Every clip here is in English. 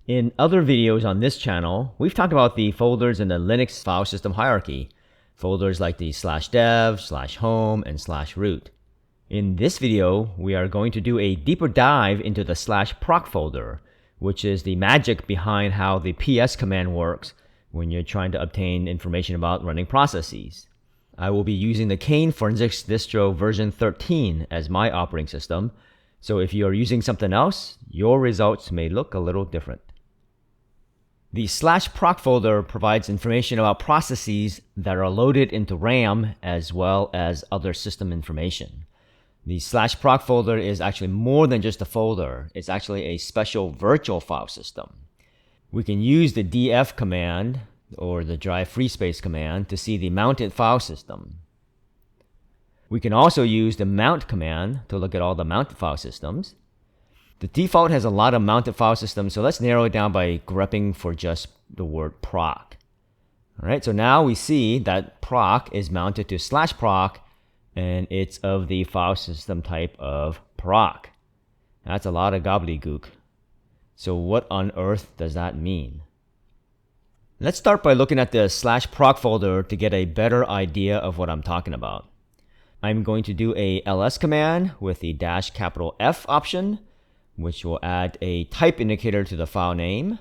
In other videos on this channel, we've talked about the folders in the Linux file system hierarchy. Folders like the /dev, /home, and /root. In this video, we are going to do a deeper dive into the /proc folder, which is the magic behind how the ps command works when you're trying to obtain information about running processes. I will be using the Kane Forensics distro version 13 as my operating system, so if you are using something else, your results may look a little different. The /proc folder provides information about processes that are loaded into RAM as well as other system information. The /proc folder is actually more than just a folder. It's actually a special virtual file system. We can use the df command or the drive free space command to see the mounted file system. We can also use the mount command to look at all the mounted file systems. The default has a lot of mounted file systems, so let's narrow it down by grepping for just the word proc. All right, so now we see that proc is mounted to /proc, and it's of the file system type of proc. That's a lot of gobbledygook. So what on earth does that mean? Let's start by looking at the /proc folder to get a better idea of what I'm talking about. I'm going to do a ls command with the -F option, which will add a type indicator to the file name.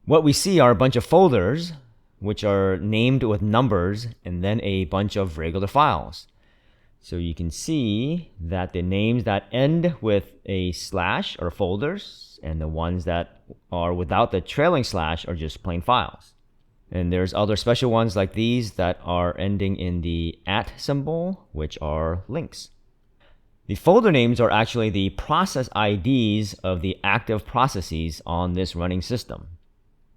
What we see are a bunch of folders, which are named with numbers, and then a bunch of regular files. So you can see that the names that end with a / are folders, and the ones that are without the trailing / are just plain files. And there's other special ones like these that are ending in the @ symbol, which are links. The folder names are actually the process IDs of the active processes on this running system.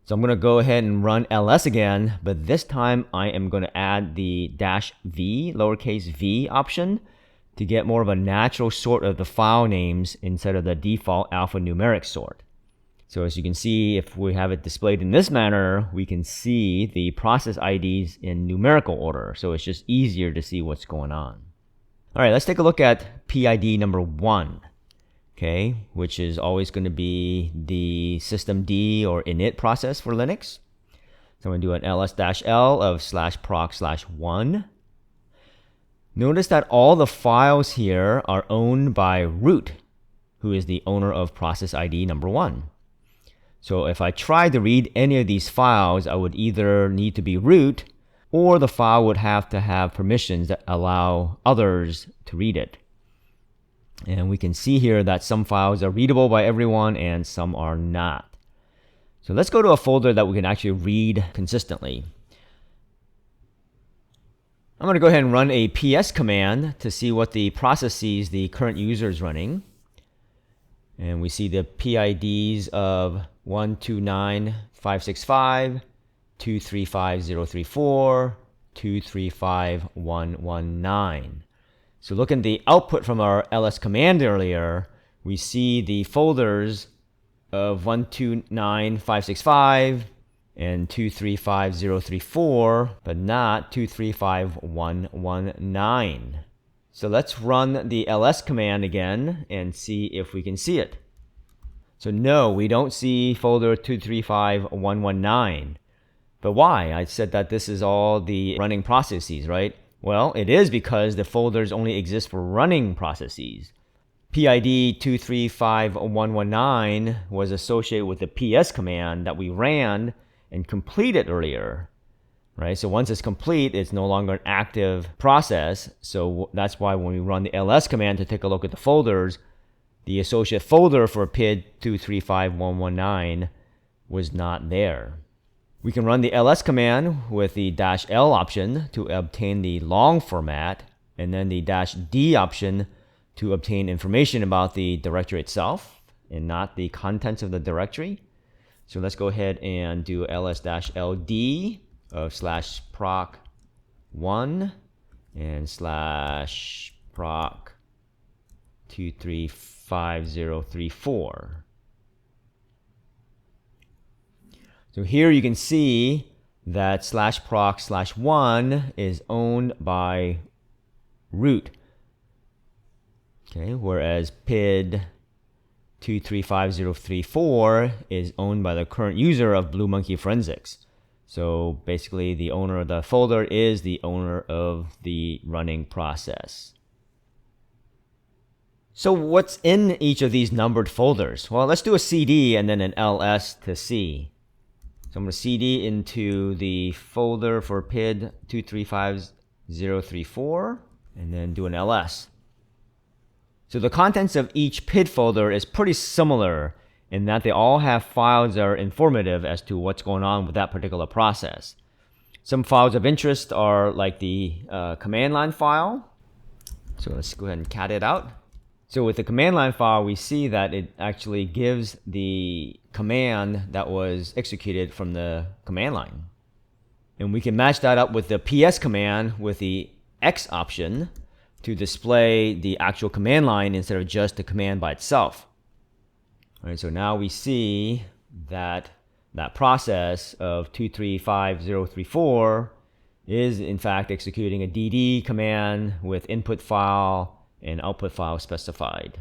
So I'm going to go ahead and run ls again, but this time I am going to add the -v, lowercase v option to get more of a natural sort of the file names instead of the default alphanumeric sort. So as you can see, if we have it displayed in this manner, we can see the process IDs in numerical order. So it's just easier to see what's going on. All right, let's take a look at PID number 1, okay, which is always going to be the systemd or init process for Linux. So I'm going to do an ls-l of /proc/1. Notice that all the files here are owned by root, who is the owner of process ID number 1. So if I tried to read any of these files, I would either need to be root, or the file would have to have permissions that allow others to read it. And we can see here that some files are readable by everyone and some are not. So let's go to a folder that we can actually read consistently. I'm going to go ahead and run a ps command to see what the processes the current user is running. And we see the PIDs of 129.565, 235.034, 235.119. So look at the output from our ls command earlier. We see the folders of 129.565 and 235.034, but not 235.119. So let's run the ls command again and see if we can see it. So no, we don't see folder 235.119. But why? I said that this is all the running processes, right? Well, it is because the folders only exist for running processes. PID 235.119 was associated with the ps command that we ran and completed earlier, right? So once it's complete, it's no longer an active process. So that's why when we run the ls command to take a look at the folders, the associate folder for PID 235.119 was not there. We can run the ls command with the -l option to obtain the long format, and then the -d option to obtain information about the directory itself and not the contents of the directory. So let's go ahead and do ls-ld of /proc1 and /proc235.034. So here you can see that /proc/1 is owned by root. Okay, whereas PID 235034 is owned by the current user of Blue Monkey Forensics. So basically the owner of the folder is the owner of the running process. So what's in each of these numbered folders? Well, let's do a CD and then an ls to see. So I'm going to CD into the folder for PID 235034 and then do an ls. So the contents of each PID folder is pretty similar in that they all have files that are informative as to what's going on with that particular process. Some files of interest are like the command line file. So let's go ahead and cat it out. So with the command line file, we see that it actually gives the command that was executed from the command line. And we can match that up with the ps command with the X option to display the actual command line instead of just the command by itself. All right, so now we see that that process of 235034 is in fact executing a dd command with input file and output file specified.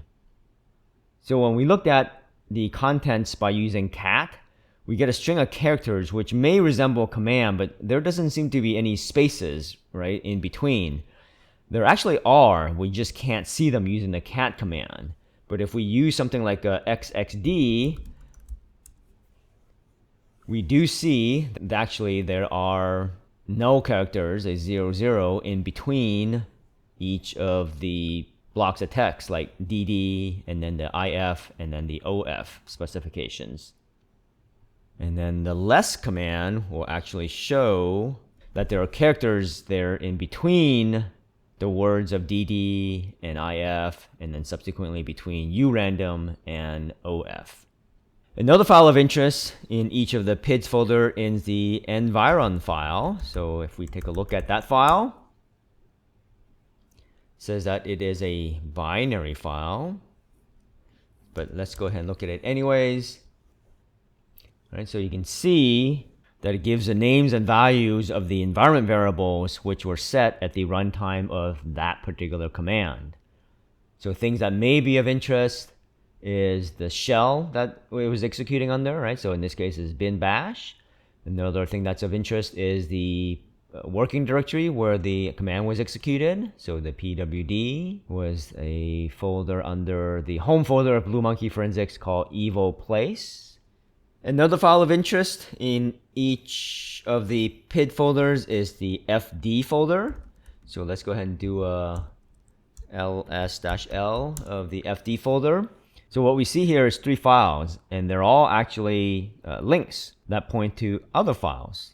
So when we looked at the contents by using cat, we get a string of characters which may resemble a command, but there doesn't seem to be any spaces, right, in between. There actually are, we just can't see them using the cat command. But if we use something like a xxd, we do see that actually there are null characters, a 00, in between each of the blocks of text, like dd, and then the if, and then the of specifications. And then the less command will actually show that there are characters there in between the words of dd and if, and then subsequently between urandom and of. Another file of interest in each of the PIDs folder is the environ file. So if we take a look at that file, it says that it is a binary file, but let's go ahead and look at it anyways. All right, so you can see that it gives the names and values of the environment variables which were set at the runtime of that particular command. So things that may be of interest is the shell that it was executing under, right? So in this case is bin bash. Another thing that's of interest is the working directory where the command was executed. So the pwd was a folder under the home folder of Blue Monkey Forensics called evil place. Another file of interest in each of the PID folders is the fd folder. So let's go ahead and do a ls-l of the fd folder. So what we see here is 3 files, and they're all actually links that point to other files.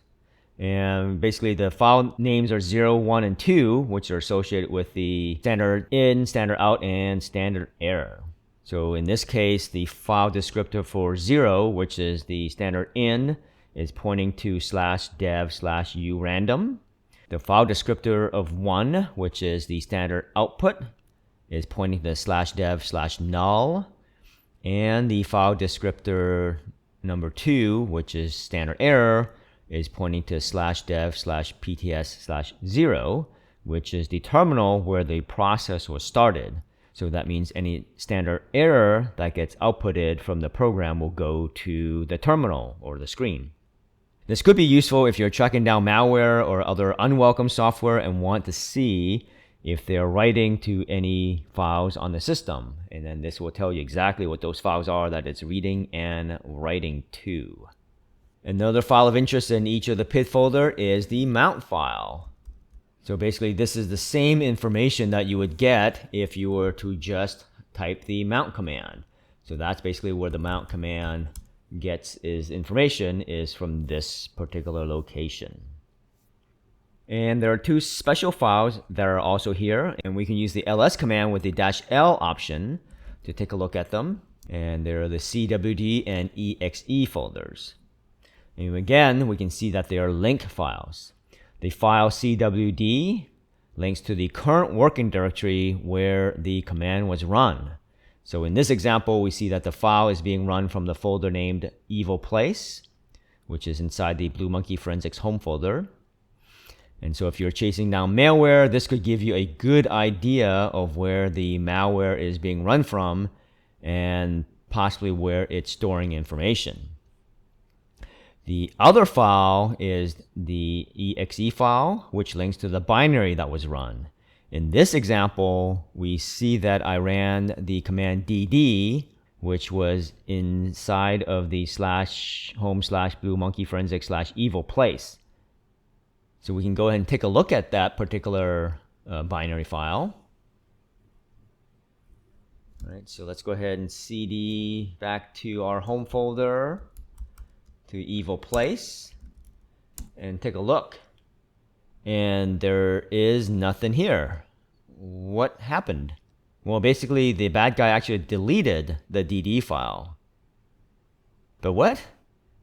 And basically the file names are 0, 1, and 2, which are associated with the standard in, standard out, and standard error. So in this case, the file descriptor for 0, which is the standard in, is pointing to /dev/urandom. The file descriptor of 1, which is the standard output, is pointing to /dev/null. And the file descriptor number 2, which is standard error, is pointing to /dev/pts/0, which is the terminal where the process was started. So that means any standard error that gets outputted from the program will go to the terminal or the screen. This could be useful if you're tracking down malware or other unwelcome software and want to see if they're writing to any files on the system. And then this will tell you exactly what those files are that it's reading and writing to. Another file of interest in each of the PID folder is the mount file. So basically this is the same information that you would get if you were to just type the mount command. So that's basically where the mount command gets its information, is from this particular location. And there are 2 special files that are also here, and we can use the ls command with the -l option to take a look at them. And they're the cwd and exe folders. And again, we can see that they are link files. The file cwd links to the current working directory where the command was run. So in this example, we see that the file is being run from the folder named evil place, which is inside the Blue Monkey Forensics home folder. And so if you're chasing down malware, this could give you a good idea of where the malware is being run from, and possibly where it's storing information. The other file is the exe file, which links to the binary that was run. In this example, we see that I ran the command dd, which was inside of the /home/blue-monkey-forensic/evil place. So we can go ahead and take a look at that particular binary file. All right, so let's go ahead and cd back to our home folder, to evil place, and take a look. And there is nothing here. What happened? Well, basically, the bad guy actually deleted the DD file. But what?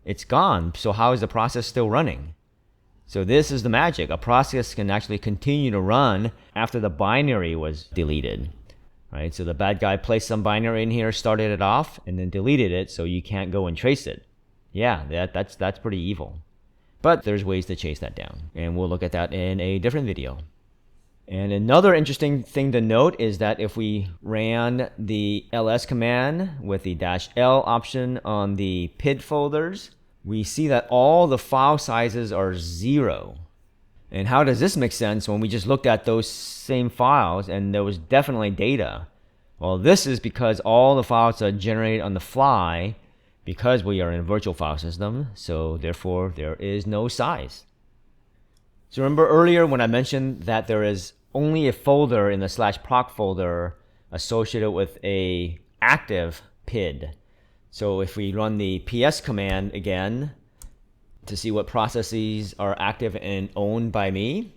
It's gone. So how is the process still running? So this is the magic. A process can actually continue to run after the binary was deleted. Right? So the bad guy placed some binary in here, started it off, and then deleted it, so you can't go and trace it. Yeah, that's pretty evil. But there's ways to chase that down, and we'll look at that in a different video. And another interesting thing to note is that if we ran the ls command with the -l option on the PID folders, we see that all the file sizes are 0. And how does this make sense when we just looked at those same files and there was definitely data? Well, this is because all the files are generated on the fly, because we are in a virtual file system, so therefore there is no size. So remember earlier when I mentioned that there is only a folder in the /proc folder associated with a active PID. So if we run the ps command again to see what processes are active and owned by me,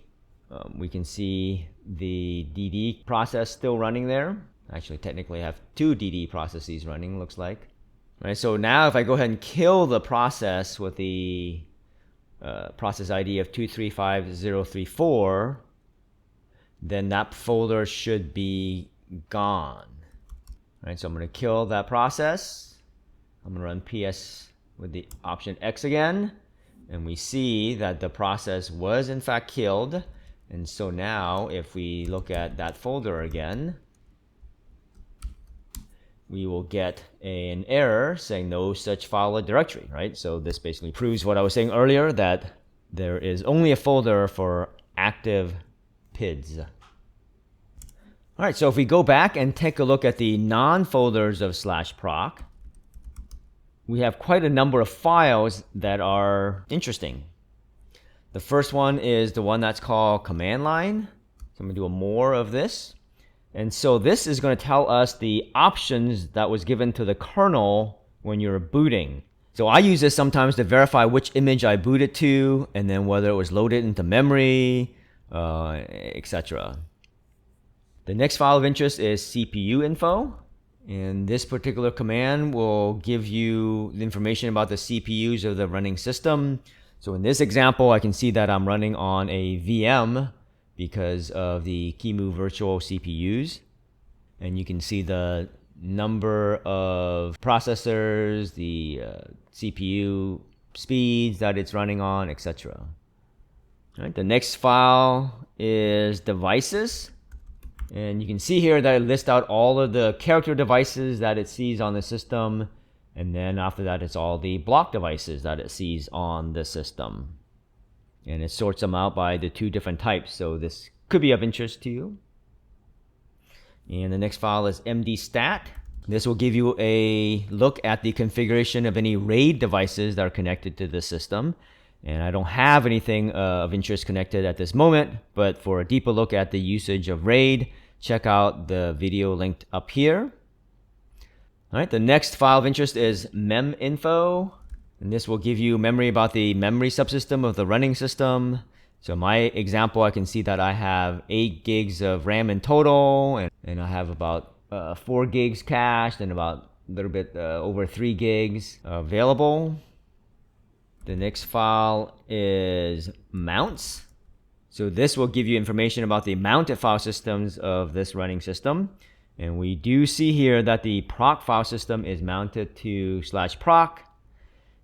we can see the dd process still running there. Actually, technically I have 2 dd processes running, looks like. Right, so now if I go ahead and kill the process with the process ID of 235034, then that folder should be gone. Right, so I'm going to kill that process. I'm going to run ps with the option X again, and we see that the process was in fact killed. And so now if we look at that folder again, we will get an error saying no such file or directory, right? So this basically proves what I was saying earlier, that there is only a folder for active PIDs. All right, so if we go back and take a look at the non-folders of /proc, we have quite a number of files that are interesting. The first one is the one that's called command line. So I'm gonna do a more of this. And so this is going to tell us the options that was given to the kernel when you're booting. So I use this sometimes to verify which image I booted to, and then whether it was loaded into memory, etc. The next file of interest is CPU info. And this particular command will give you the information about the CPUs of the running system. So in this example, I can see that I'm running on a VM because of the QEMU virtual CPUs. And you can see the number of processors, the CPU speeds that it's running on, etc. Right, the next file is devices. And you can see here that it lists out all of the character devices that it sees on the system. And then after that, it's all the block devices that it sees on the system. And it sorts them out by the 2 different types. So this could be of interest to you. And the next file is mdstat. This will give you a look at the configuration of any RAID devices that are connected to the system. And I don't have anything of interest connected at this moment, but for a deeper look at the usage of RAID, check out the video linked up here. All right, the next file of interest is meminfo. And this will give you memory about the memory subsystem of the running system. So my example, I can see that I have 8 gigs of RAM in total, and I have about 4 gigs cached and about a little bit over 3 gigs available. The next file is mounts. So this will give you information about the mounted file systems of this running system. And we do see here that the proc file system is mounted to /proc.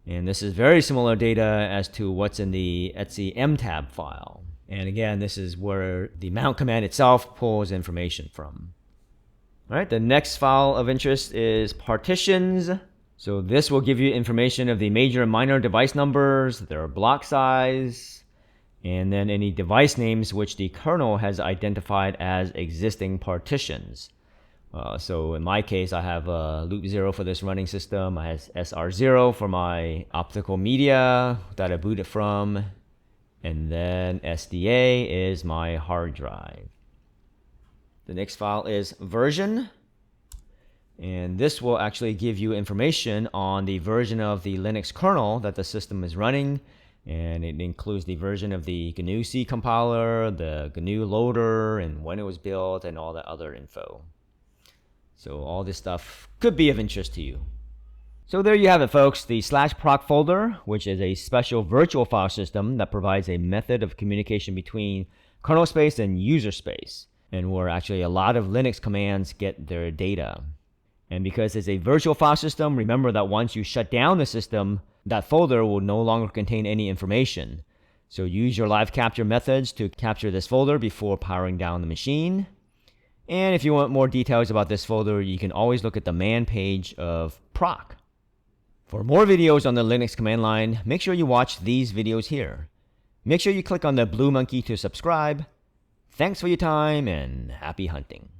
And this is very similar data as to what's in the etc mtab file. And again, this is where the mount command itself pulls information from. All right, the next file of interest is partitions. So this will give you information of the major and minor device numbers, their block size, and then any device names which the kernel has identified as existing partitions. So in my case, I have loop 0 for this running system. I have SR0 for my optical media that I booted from. And then SDA is my hard drive. The next file is version. And this will actually give you information on the version of the Linux kernel that the system is running. And it includes the version of the GNU C compiler, the GNU loader, and when it was built, and all that other info. So all this stuff could be of interest to you. So there you have it, folks, the /proc folder, which is a special virtual file system that provides a method of communication between kernel space and user space, and where actually a lot of Linux commands get their data. And because it's a virtual file system, remember that once you shut down the system, that folder will no longer contain any information. So use your live capture methods to capture this folder before powering down the machine. And if you want more details about this folder, you can always look at the man page of proc. For more videos on the Linux command line, make sure you watch these videos here. Make sure you click on the blue monkey to subscribe. Thanks for your time and happy hunting.